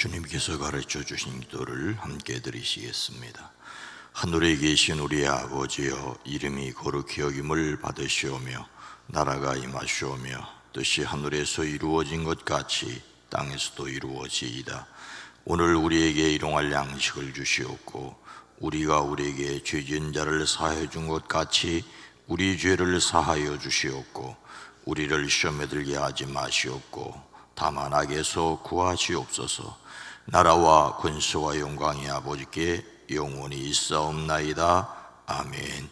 주님께서 가르쳐 주신 기도를 함께 드리시겠습니다. 하늘에 계신 우리 아버지여, 이름이 거룩히 여김을 받으시오며 나라가 임하시오며 뜻이 하늘에서 이루어진 것 같이 땅에서도 이루어지이다. 오늘 우리에게 일용할 양식을 주시옵고 우리가 우리에게 죄 지은 자를 사하여 준 것 같이 우리 죄를 사하여 주시옵고 우리를 시험에 들게 하지 마시옵고 다만 악에서 구하시옵소서. 나라와 권세와 영광이 아버지께 영원히 있사옵나이다. 아멘.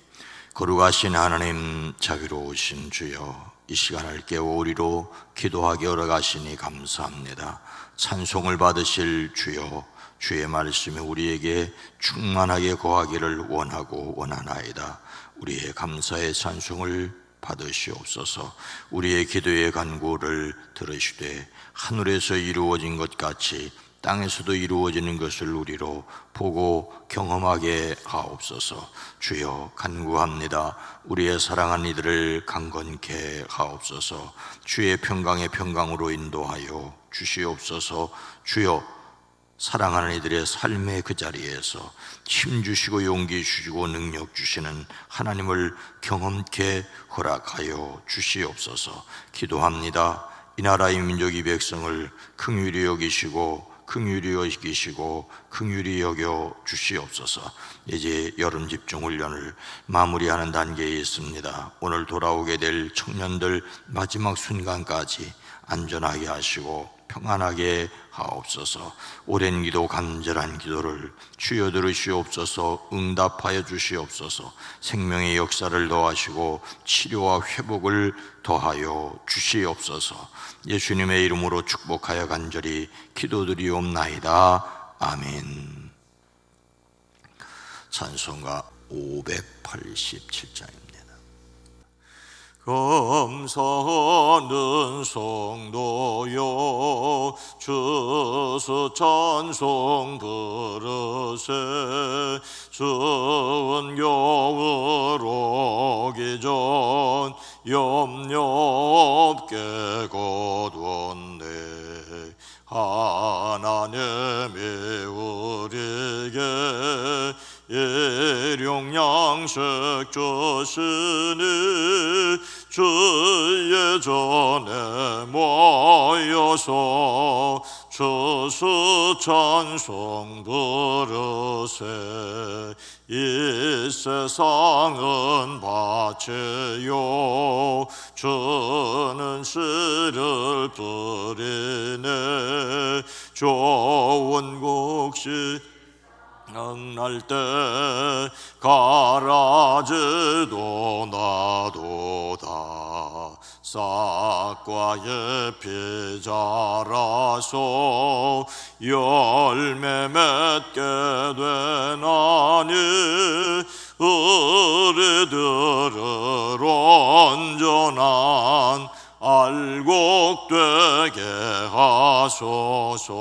거룩하신 하나님, 자비로우신 주여, 이 시간을 깨우리로 기도하게 허락하시니 감사합니다. 찬송을 받으실 주여, 주의 말씀이 우리에게 충만하게 거하기를 원하고 원하나이다. 우리의 감사의 찬송을 받으시옵소서. 우리의 기도의 간구를 들으시되 하늘에서 이루어진 것 같이 땅에서도 이루어지는 것을 우리로 보고 경험하게 하옵소서. 주여, 간구합니다. 우리의 사랑하는 이들을 강건케 하옵소서. 주의 평강의 평강으로 인도하여 주시옵소서. 주여, 사랑하는 이들의 삶의 그 자리에서 힘 주시고 용기 주시고 능력 주시는 하나님을 경험케 허락하여 주시옵소서. 기도합니다. 이 나라의 민족 이 백성을 긍휼히 여기시고 긍휼히 여겨 주시옵소서. 이제 여름 집중 훈련을 마무리하는 단계에 있습니다. 오늘 돌아오게 될 청년들 마지막 순간까지 안전하게 하시고 평안하게 하옵소서. 오랜 기도, 간절한 기도를 주여 들으시옵소서. 응답하여 주시옵소서. 생명의 역사를 더하시고 치료와 회복을 더하여 주시옵소서. 예수님의 이름으로 축복하여 간절히 기도드리옵나이다. 아멘. 찬송가 587장입니다. 감사하는 성도여, 주스 찬송 부르세. 추운 겨울 오기 전 염려 없게 거두었네. 하나님이 우리에게 일용 양식 주시니 주의 전에 모여서 주스 찬송 부르세. 이 세상은 밭이요 주는 씨를 뿌리네. 좋은 곡식 날 때 가라지도 나도다. 싹과 잎이 자라서 열매 맺게 되나니 우리들을 온전한 알곡 되게 하소서.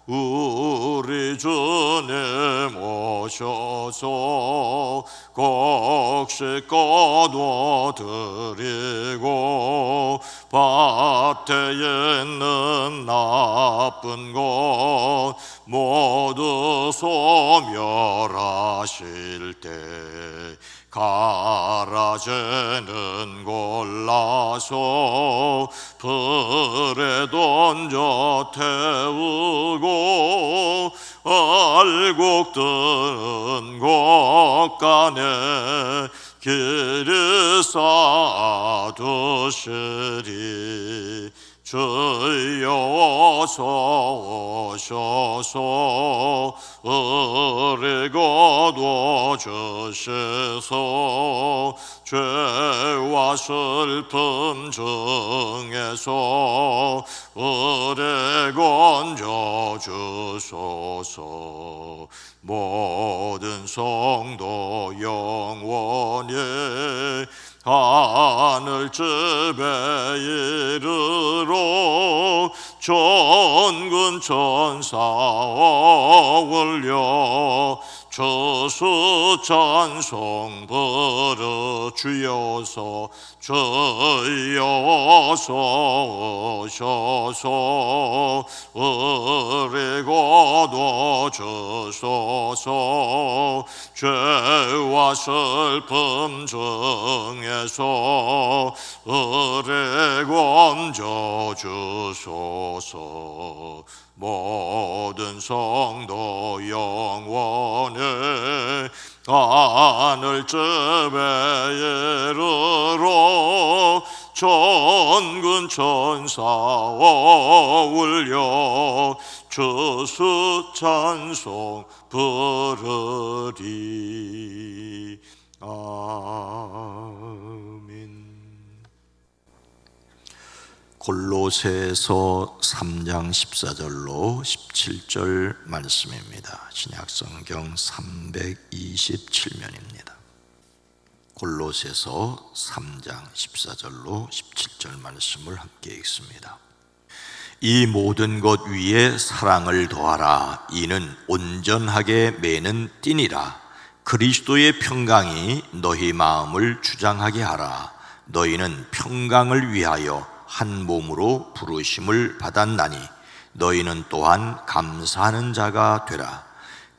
우리 주님 오셔서 곡식 거둬드리고 밭에 있는 나쁜 것 모두 소멸하실 때 가라지는 골라서 불에 던져 태우고 알곡 든 곳간에 길이 쌓아두시리. 주여 어서 오셔서 우리 거둬주시소. 죄와 슬픔 중에서 우리 건져주소서. 모든 성도 영원히 하늘집에 이르러 전군 천사 어울려 저수 찬송 버려 주여서 저여서 오셔서 어리고 도주소서 죄와 슬픔 중에서 어리고 져주소서 모든 성도 영원히 하늘쯤에 이르러 천군 천사와 울려 주수 찬송 부르리. 아멘. 골로새서 3장 14절로 17절 말씀입니다. 신약성경 327면입니다. 골로새서 3장 14절로 17절 말씀을 함께 읽습니다. 이 모든 것 위에 사랑을 더하라. 이는 온전하게 매는 띠니라. 그리스도의 평강이 너희 마음을 주장하게 하라. 너희는 평강을 위하여 한 몸으로 부르심을 받았나니 너희는 또한 감사하는 자가 되라.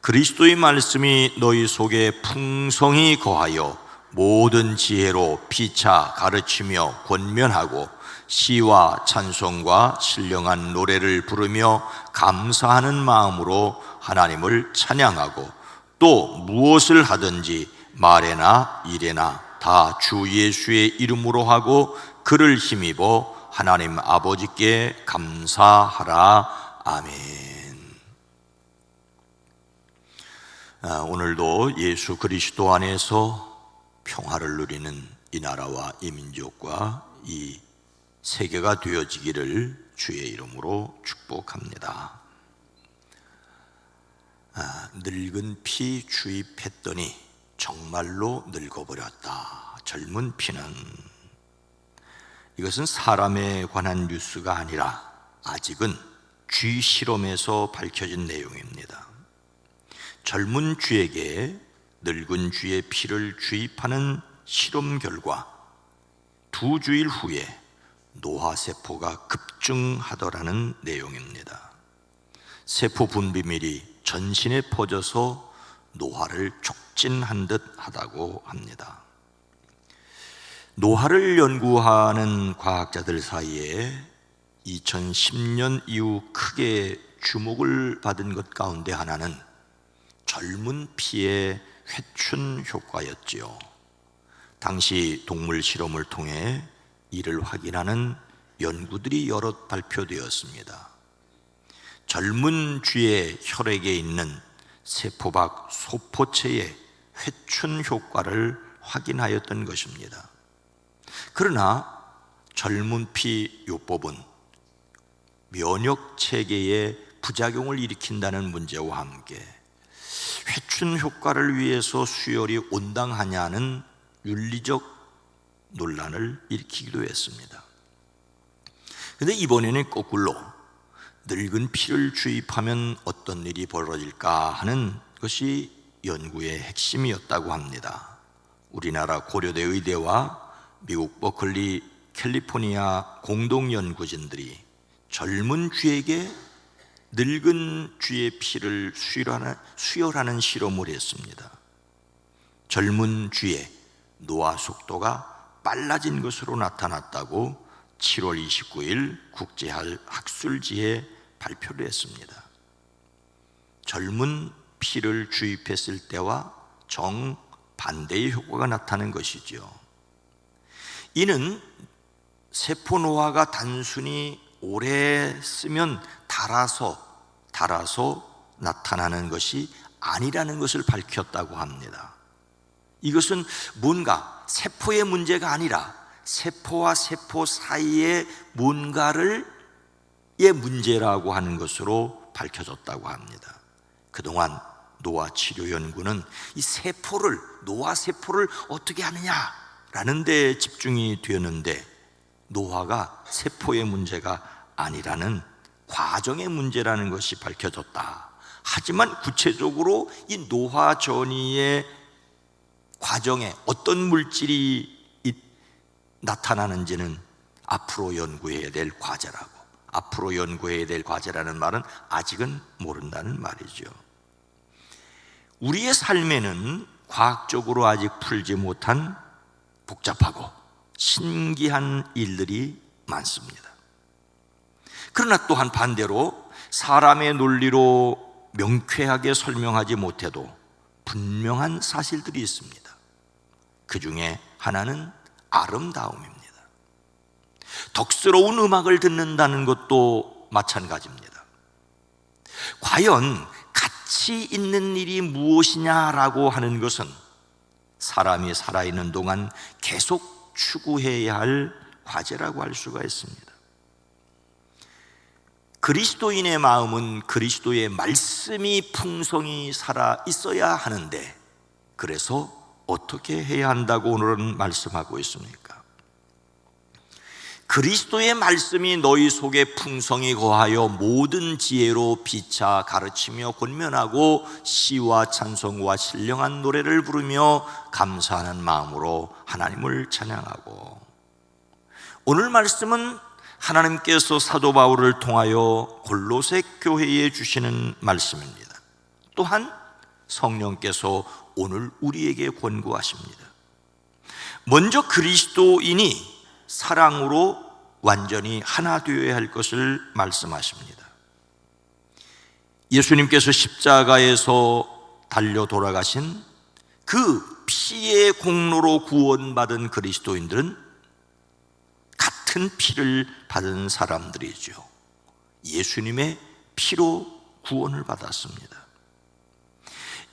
그리스도의 말씀이 너희 속에 풍성히 거하여 모든 지혜로 피차 가르치며 권면하고 시와 찬송과 신령한 노래를 부르며 감사하는 마음으로 하나님을 찬양하고 또 무엇을 하든지 말에나 일에나 다 주 예수의 이름으로 하고 그를 힘입어 하나님 아버지께 감사하라. 아멘. 오늘도 예수 그리스도 안에서 평화를 누리는 이 나라와 이 민족과 이 세계가 되어지기를 주의 이름으로 축복합니다. 늙은 피 주입했더니 정말로 늙어버렸다. 젊은 피는, 이것은 사람에 관한 뉴스가 아니라 아직은 쥐 실험에서 밝혀진 내용입니다. 젊은 쥐에게 늙은 쥐의 피를 주입하는 실험 결과 2주일 후에 노화세포가 급증하더라는 내용입니다. 세포 분비물이 전신에 퍼져서 노화를 촉진한 듯 하다고 합니다. 노화를 연구하는 과학자들 사이에 2010년 이후 크게 주목을 받은 것 가운데 하나는 젊은 피의 회춘 효과였지요. 당시 동물 실험을 통해 이를 확인하는 연구들이 여럿 발표되었습니다. 젊은 쥐의 혈액에 있는 세포박 소포체의 회춘 효과를 확인하였던 것입니다. 그러나 젊은 피 요법은 면역 체계에 부작용을 일으킨다는 문제와 함께 회춘 효과를 위해서 수혈이 온당하냐는 윤리적 논란을 일으키기도 했습니다. 그런데 이번에는 거꾸로 늙은 피를 주입하면 어떤 일이 벌어질까 하는 것이 연구의 핵심이었다고 합니다. 우리나라 고려대 의대와 미국 버클리 캘리포니아 공동연구진들이 젊은 쥐에게 늙은 쥐의 피를 수혈하는 실험을 했습니다. 젊은 쥐의 노화 속도가 빨라진 것으로 나타났다고 7월 29일 국제학술지에 발표를 했습니다. 젊은 피를 주입했을 때와 정반대의 효과가 나타난 것이죠. 이는 세포 노화가 단순히 오래 쓰면 달아서 나타나는 것이 아니라는 것을 밝혔다고 합니다. 이것은 뭔가 세포의 문제가 아니라 세포와 세포 사이의 뭔가의 문제라고 하는 것으로 밝혀졌다고 합니다. 그동안 노화 치료 연구는 이 세포를, 노화 세포를 어떻게 하느냐라는 데 집중이 되었는데 노화가 세포의 문제가 아니라는 과정의 문제라는 것이 밝혀졌다 하지만 구체적으로 이 노화 전이의 과정에 어떤 물질이 나타나는지는 앞으로 연구해야 될 과제라고, 앞으로 연구해야 될 과제라는 말은 아직은 모른다는 말이죠. 우리의 삶에는 과학적으로 아직 풀지 못한 복잡하고 신기한 일들이 많습니다. 그러나 또한 반대로 사람의 논리로 명쾌하게 설명하지 못해도 분명한 사실들이 있습니다. 그 중에 하나는 아름다움입니다. 덕스러운 음악을 듣는다는 것도 마찬가지입니다. 과연 가치 있는 일이 무엇이냐라고 하는 것은 사람이 살아있는 동안 계속 추구해야 할 과제라고 할 수가 있습니다. 그리스도인의 마음은 그리스도의 말씀이 풍성히 살아 있어야 하는데, 그래서 어떻게 해야 한다고 오늘은 말씀하고 있습니까? 그리스도의 말씀이 너희 속에 풍성히 거하여 모든 지혜로 비차 가르치며 권면하고 시와 찬송과 신령한 노래를 부르며 감사하는 마음으로 하나님을 찬양하고. 오늘 말씀은 하나님께서 사도 바울을 통하여 골로새 교회에 주시는 말씀입니다. 또한 성령께서 오늘 우리에게 권고하십니다. 먼저 그리스도인이 사랑으로 완전히 하나 되어야 할 것을 말씀하십니다. 예수님께서 십자가에서 달려 돌아가신 그 피의 공로로 구원받은 그리스도인들은 같은 피를 받은 사람들이죠. 예수님의 피로 구원을 받았습니다.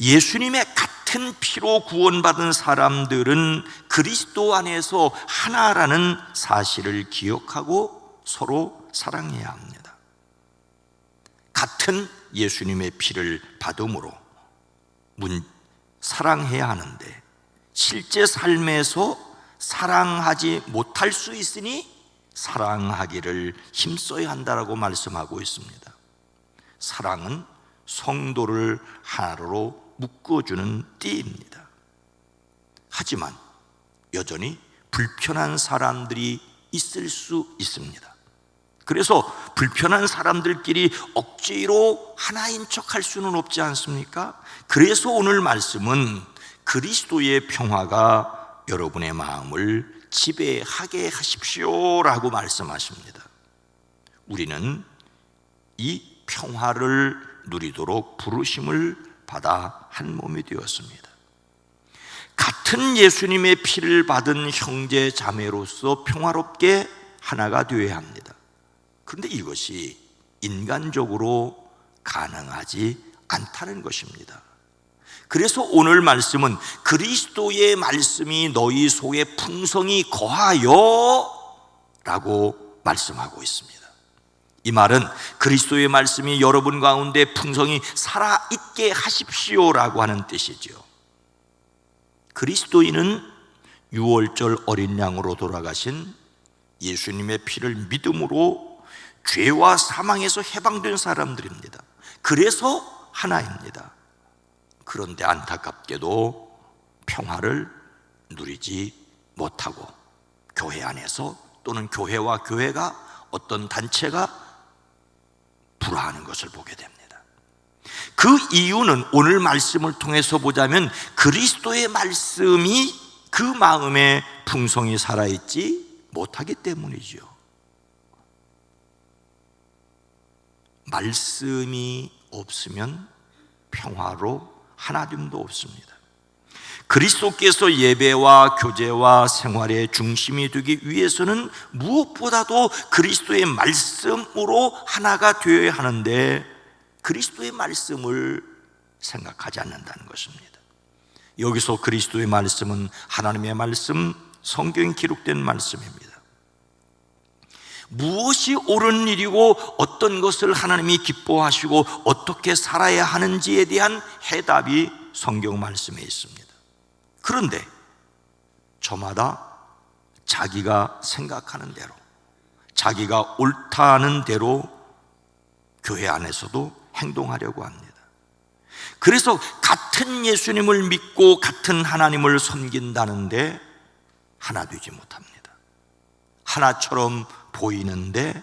예수님의 같은 피로 구원받은 사람들은 그리스도 안에서 하나라는 사실을 기억하고 서로 사랑해야 합니다. 같은 예수님의 피를 받음으로 사랑해야 하는데, 실제 삶에서 사랑하지 못할 수 있으니 사랑하기를 힘써야 한다라고 말씀하고 있습니다. 사랑은 성도를 하나로 묶어주는 띠입니다. 하지만 여전히 불편한 사람들이 있을 수 있습니다. 그래서 불편한 사람들끼리 억지로 하나인 척할 수는 없지 않습니까? 그래서 오늘 말씀은 그리스도의 평화가 여러분의 마음을 지배하게 하십시오라고 말씀하십니다. 우리는 이 평화를 누리도록 부르심을 받아 한 몸이 되었습니다. 같은 예수님의 피를 받은 형제 자매로서 평화롭게 하나가 되어야 합니다. 그런데 이것이 인간적으로 가능하지 않다는 것입니다. 그래서 오늘 말씀은 그리스도의 말씀이 너희 속에 풍성히 거하여 라고 말씀하고 있습니다. 이 말은 그리스도의 말씀이 여러분 가운데 풍성히 살아있게 하십시오라고 하는 뜻이죠. 그리스도인은 유월절 어린 양으로 돌아가신 예수님의 피를 믿음으로 죄와 사망에서 해방된 사람들입니다. 그래서 하나입니다. 그런데 안타깝게도 평화를 누리지 못하고 교회 안에서 또는 교회와 교회가 어떤 단체가 불화하는 것을 보게 됩니다. 그 이유는 오늘 말씀을 통해서 보자면 그리스도의 말씀이 그 마음에 풍성히 살아있지 못하기 때문이죠. 말씀이 없으면 평화로 하나됨도 없습니다. 그리스도께서 예배와 교제와 생활의 중심이 되기 위해서는 무엇보다도 그리스도의 말씀으로 하나가 되어야 하는데 그리스도의 말씀을 생각하지 않는다는 것입니다. 여기서 그리스도의 말씀은 하나님의 말씀, 성경에 기록된 말씀입니다. 무엇이 옳은 일이고 어떤 것을 하나님이 기뻐하시고 어떻게 살아야 하는지에 대한 해답이 성경 말씀에 있습니다. 그런데 저마다 자기가 생각하는 대로, 자기가 옳다는 대로 교회 안에서도 행동하려고 합니다. 그래서 같은 예수님을 믿고 같은 하나님을 섬긴다는데 하나 되지 못합니다. 하나처럼 보이는데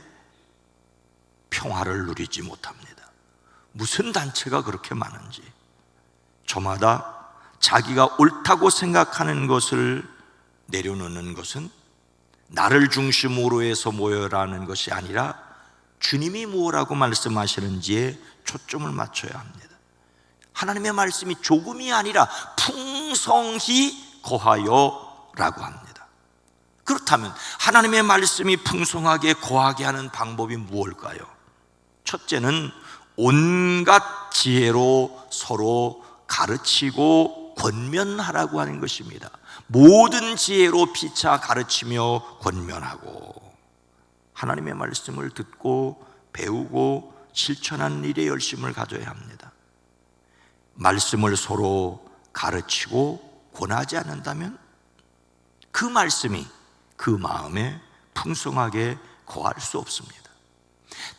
평화를 누리지 못합니다. 무슨 단체가 그렇게 많은지, 저마다 자기가 옳다고 생각하는 것을 내려놓는 것은 나를 중심으로 해서 모여라는 것이 아니라 주님이 무엇라고 말씀하시는지에 초점을 맞춰야 합니다. 하나님의 말씀이 조금이 아니라 풍성히 거하여 라고 합니다. 그렇다면 하나님의 말씀이 풍성하게 거하게 하는 방법이 무엇일까요? 첫째는 온갖 지혜로 서로 가르치고 권면하라고 하는 것입니다. 모든 지혜로 피차 가르치며 권면하고, 하나님의 말씀을 듣고 배우고 실천하는 일에 열심을 가져야 합니다. 말씀을 서로 가르치고 권하지 않는다면 그 말씀이 그 마음에 풍성하게 거할 수 없습니다.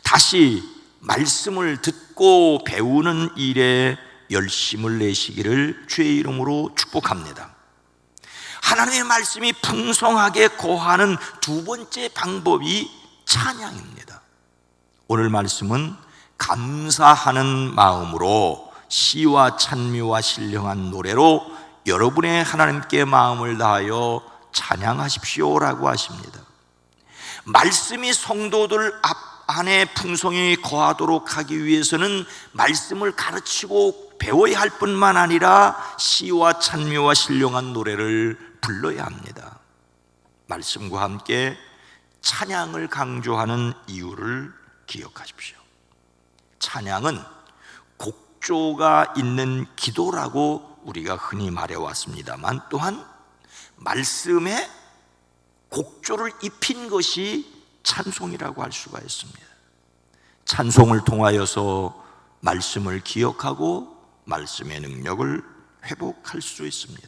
다시 말씀을 듣고 배우는 일에 열심을 내시기를 주의 이름으로 축복합니다. 하나님의 말씀이 풍성하게 거하는 두 번째 방법이 찬양입니다. 오늘 말씀은 감사하는 마음으로 시와 찬미와 신령한 노래로 여러분의 하나님께 마음을 다하여 찬양하십시오라고 하십니다. 말씀이 성도들 안에 풍성히 거하도록 하기 위해서는 말씀을 가르치고 배워야 할 뿐만 아니라 시와 찬미와 신령한 노래를 불러야 합니다. 말씀과 함께 찬양을 강조하는 이유를 기억하십시오. 찬양은 곡조가 있는 기도라고 우리가 흔히 말해왔습니다만, 또한 말씀에 곡조를 입힌 것이 찬송이라고 할 수가 있습니다. 찬송을 통하여서 말씀을 기억하고 말씀의 능력을 회복할 수 있습니다.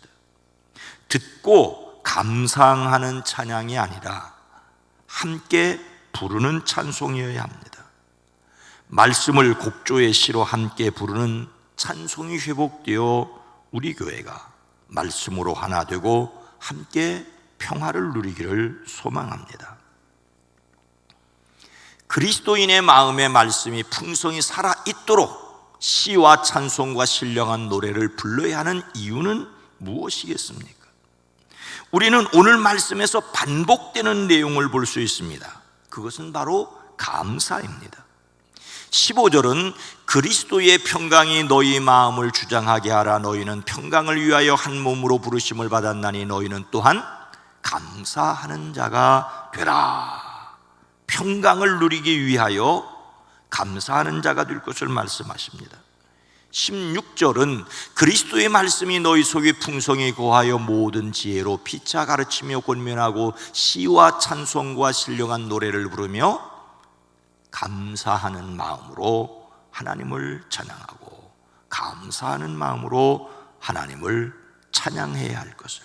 듣고 감상하는 찬양이 아니라 함께 부르는 찬송이어야 합니다. 말씀을 곡조의 시로 함께 부르는 찬송이 회복되어 우리 교회가 말씀으로 하나 되고 함께 평화를 누리기를 소망합니다. 그리스도인의 마음의 말씀이 풍성히 살아있도록 시와 찬송과 신령한 노래를 불러야 하는 이유는 무엇이겠습니까? 우리는 오늘 말씀에서 반복되는 내용을 볼 수 있습니다. 그것은 바로 감사입니다. 15절은 그리스도의 평강이 너희 마음을 주장하게 하라. 너희는 평강을 위하여 한 몸으로 부르심을 받았나니 너희는 또한 감사하는 자가 되라. 평강을 누리기 위하여 감사하는 자가 될 것을 말씀하십니다. 16절은 그리스도의 말씀이 너희 속에 풍성히 거하여 모든 지혜로 피차 가르치며 권면하고 시와 찬송과 신령한 노래를 부르며 감사하는 마음으로 하나님을 찬양하고 감사하는 마음으로 하나님을 찬양해야 할 것을.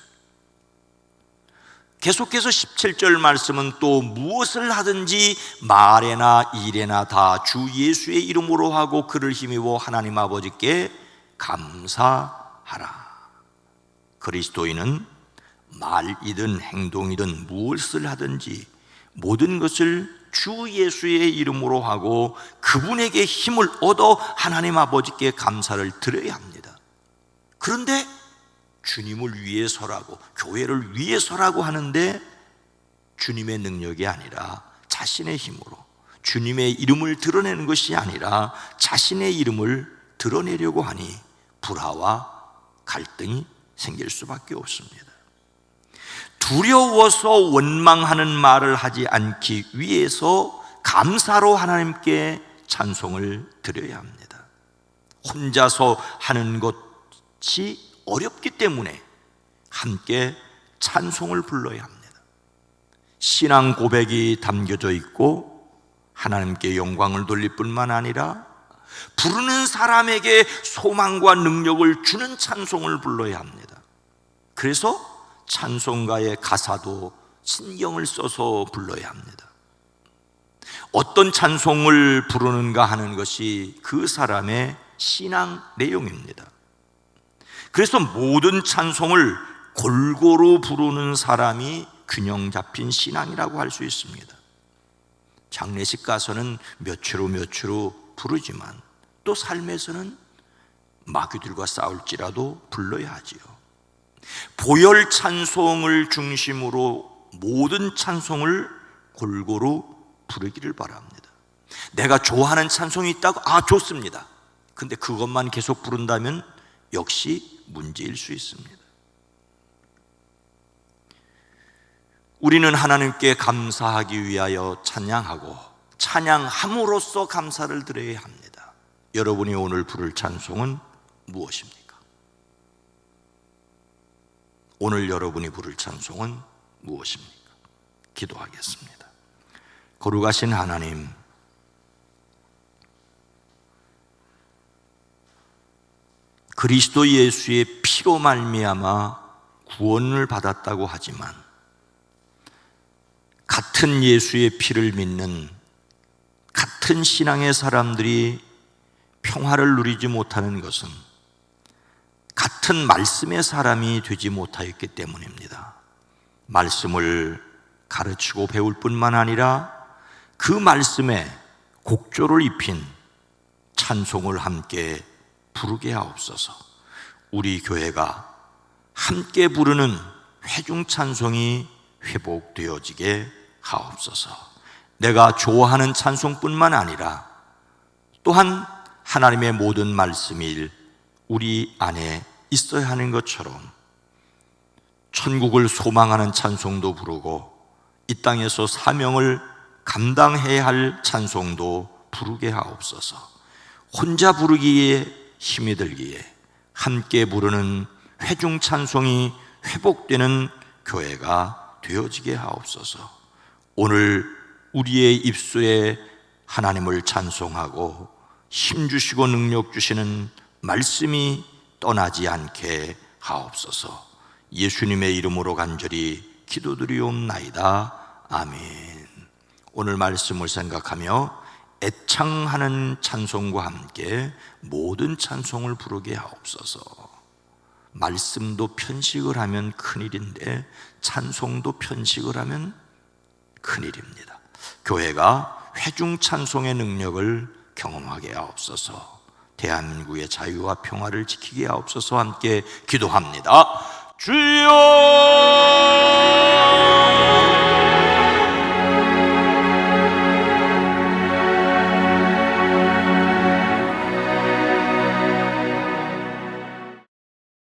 계속해서 17절 말씀은 또 무엇을 하든지 말에나 일에나 다 주 예수의 이름으로 하고 그를 힘입어 하나님 아버지께 감사하라. 그리스도인은 말이든 행동이든 무엇을 하든지 모든 것을 주 예수의 이름으로 하고 그분에게 힘을 얻어 하나님 아버지께 감사를 드려야 합니다. 그런데 주님을 위해서라고, 교회를 위해서라고 하는데 주님의 능력이 아니라 자신의 힘으로, 주님의 이름을 드러내는 것이 아니라 자신의 이름을 드러내려고 하니 불화와 갈등이 생길 수밖에 없습니다. 두려워서 원망하는 말을 하지 않기 위해서 감사로 하나님께 찬송을 드려야 합니다. 혼자서 하는 것이 어렵기 때문에 함께 찬송을 불러야 합니다. 신앙 고백이 담겨져 있고 하나님께 영광을 돌릴 뿐만 아니라 부르는 사람에게 소망과 능력을 주는 찬송을 불러야 합니다. 그래서 찬송가의 가사도 신경을 써서 불러야 합니다. 어떤 찬송을 부르는가 하는 것이 그 사람의 신앙 내용입니다. 그래서 모든 찬송을 골고루 부르는 사람이 균형 잡힌 신앙이라고 할 수 있습니다. 장례식 가서는 몇 초로 부르지만 또 삶에서는 마귀들과 싸울지라도 불러야 하지요. 보혈 찬송을 중심으로 모든 찬송을 골고루 부르기를 바랍니다. 내가 좋아하는 찬송이 있다고? 좋습니다. 근데 그것만 계속 부른다면 역시 문제일 수 있습니다. 우리는 하나님께 감사하기 위하여 찬양하고 찬양함으로써 감사를 드려야 합니다. 여러분이 오늘 부를 찬송은 무엇입니까? 오늘 여러분이 부를 찬송은 무엇입니까? 기도하겠습니다. 거룩하신 하나님, 그리스도 예수의 피로 말미암아 구원을 받았다고 하지만 같은 예수의 피를 믿는 같은 신앙의 사람들이 평화를 누리지 못하는 것은 같은 말씀의 사람이 되지 못하였기 때문입니다. 말씀을 가르치고 배울 뿐만 아니라 그 말씀에 곡조를 입힌 찬송을 함께 부르게 하옵소서. 우리 교회가 함께 부르는 회중 찬송이 회복되어지게 하옵소서. 내가 좋아하는 찬송뿐만 아니라 또한 하나님의 모든 말씀이 우리 안에 있어야 하는 것처럼 천국을 소망하는 찬송도 부르고 이 땅에서 사명을 감당해야 할 찬송도 부르게 하옵소서. 혼자 부르기에 힘이 들기에 함께 부르는 회중 찬송이 회복되는 교회가 되어지게 하옵소서. 오늘 우리의 입술에 하나님을 찬송하고 힘 주시고 능력 주시는 말씀이 떠나지 않게 하옵소서. 예수님의 이름으로 간절히 기도드리옵나이다. 아멘. 오늘 말씀을 생각하며 애창하는 찬송과 함께 모든 찬송을 부르게 하옵소서. 말씀도 편식을 하면 큰일인데 찬송도 편식을 하면 큰일입니다. 교회가 회중 찬송의 능력을 경험하게 하옵소서. 대한민국의 자유와 평화를 지키게 하옵소서. 함께 기도합니다. 주여